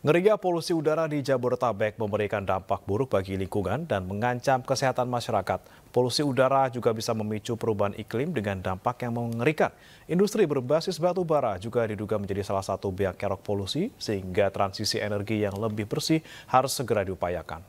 Ngerinya polusi udara di Jabodetabek memberikan dampak buruk bagi lingkungan dan mengancam kesehatan masyarakat. Polusi udara juga bisa memicu perubahan iklim dengan dampak yang mengerikan. Industri berbasis batu bara juga diduga menjadi salah satu biang kerok polusi, sehingga transisi energi yang lebih bersih harus segera diupayakan.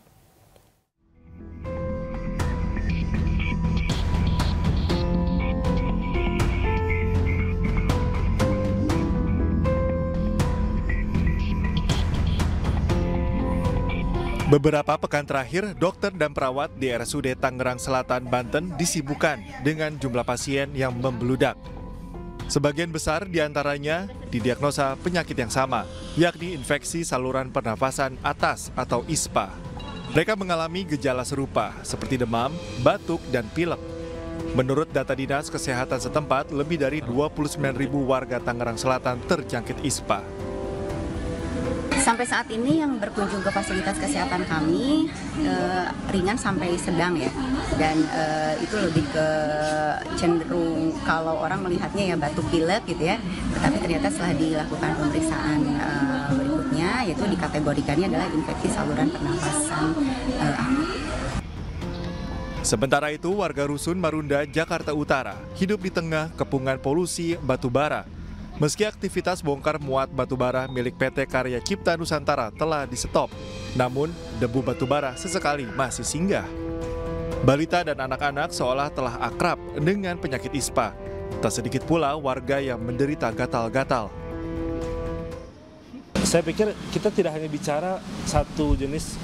Beberapa pekan terakhir, dokter dan perawat di RSUD Tangerang Selatan, Banten disibukkan dengan jumlah pasien yang membeludak. Sebagian besar diantaranya didiagnosa penyakit yang sama, yakni infeksi saluran pernafasan atas atau ISPA. Mereka mengalami gejala serupa seperti demam, batuk, dan pilek. Menurut data Dinas Kesehatan setempat, lebih dari 29.000 warga Tangerang Selatan terjangkit ISPA. Sampai saat ini yang berkunjung ke fasilitas kesehatan kami ringan sampai sedang ya, dan itu lebih ke cenderung kalau orang melihatnya ya batuk pilek gitu ya, tetapi ternyata setelah dilakukan pemeriksaan berikutnya yaitu dikategorikannya adalah infeksi saluran pernafasan akut. Sementara itu, warga Rusun Marunda, Jakarta Utara hidup di tengah kepungan polusi batu bara. Meski aktivitas bongkar muat batu bara milik PT Karya Cipta Nusantara telah di-stop, namun debu batu bara sesekali masih singgah. Balita dan anak-anak seolah telah akrab dengan penyakit ISPA. Tak sedikit pula warga yang menderita gatal-gatal. Saya pikir kita tidak hanya bicara satu jenis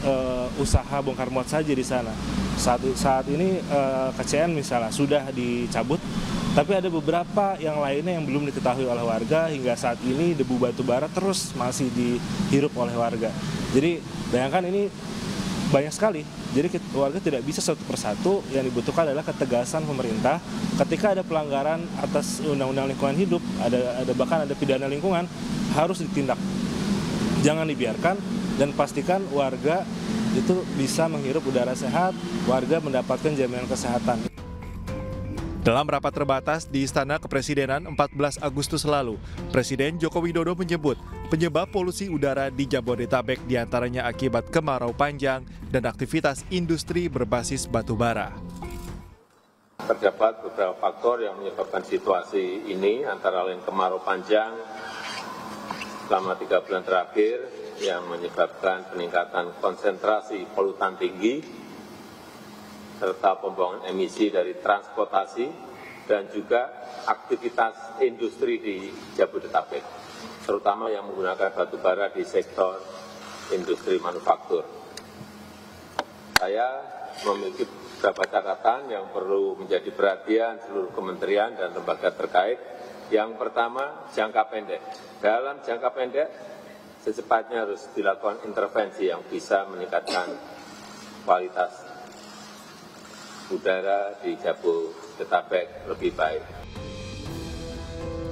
usaha bongkar muat saja di sana. Saat ini KCN misalnya sudah dicabut, tapi ada beberapa yang lainnya yang belum diketahui oleh warga. Hingga saat ini debu batu bara terus masih dihirup oleh warga. Jadi bayangkan ini banyak sekali. Jadi warga tidak bisa satu persatu, yang dibutuhkan adalah ketegasan pemerintah. Ketika ada pelanggaran atas undang-undang lingkungan hidup, bahkan ada pidana lingkungan, harus ditindak. Jangan dibiarkan, dan pastikan warga itu bisa menghirup udara sehat, warga mendapatkan jaminan kesehatan. Dalam rapat terbatas di Istana Kepresidenan 14 Agustus lalu, Presiden Joko Widodo menyebut penyebab polusi udara di Jabodetabek diantaranya akibat kemarau panjang dan aktivitas industri berbasis batu bara. Terdapat beberapa faktor yang menyebabkan situasi ini, antara lain kemarau panjang selama 3 bulan terakhir yang menyebabkan peningkatan konsentrasi polutan tinggi, serta pembuangan emisi dari transportasi dan juga aktivitas industri di Jabodetabek, terutama yang menggunakan batu bara di sektor industri manufaktur. Saya memiliki beberapa catatan yang perlu menjadi perhatian seluruh kementerian dan lembaga terkait. Yang pertama, jangka pendek. Dalam jangka pendek, secepatnya harus dilakukan intervensi yang bisa meningkatkan kualitas udara di Jabodetabek lebih baik.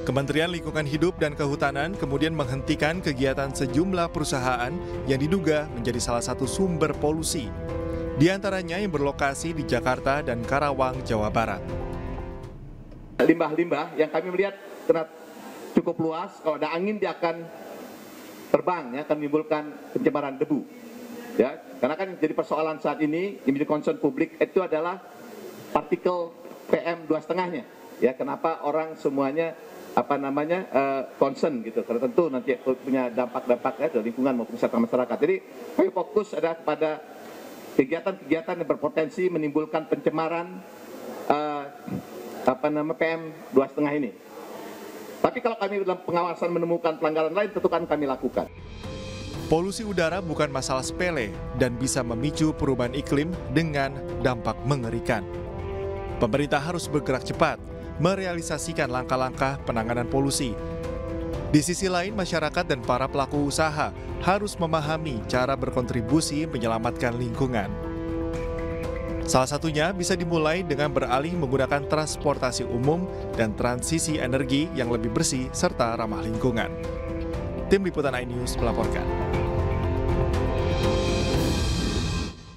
Kementerian Lingkungan Hidup dan Kehutanan kemudian menghentikan kegiatan sejumlah perusahaan yang diduga menjadi salah satu sumber polusi. Di antaranya yang berlokasi di Jakarta dan Karawang, Jawa Barat. Limbah-limbah yang kami melihat cukup luas, kalau ada angin dia akan terbang, ya, akan menimbulkan pencemaran debu. Ya, karena kan jadi persoalan saat ini, yang menjadi concern publik itu adalah partikel PM 2,5-nya. Ya, kenapa orang semuanya concern gitu, karena tentu nanti punya dampak-dampak ya, dari lingkungan maupun kesehatan masyarakat. Jadi kami fokus adalah pada kegiatan-kegiatan yang berpotensi menimbulkan pencemaran PM 2,5 ini. Tapi kalau kami dalam pengawasan menemukan pelanggaran lain, tentu kan kami lakukan. Polusi udara bukan masalah sepele dan bisa memicu perubahan iklim dengan dampak mengerikan. Pemerintah harus bergerak cepat, merealisasikan langkah-langkah penanganan polusi. Di sisi lain, masyarakat dan para pelaku usaha harus memahami cara berkontribusi menyelamatkan lingkungan. Salah satunya bisa dimulai dengan beralih menggunakan transportasi umum dan transisi energi yang lebih bersih serta ramah lingkungan. Tim Liputan iNews melaporkan.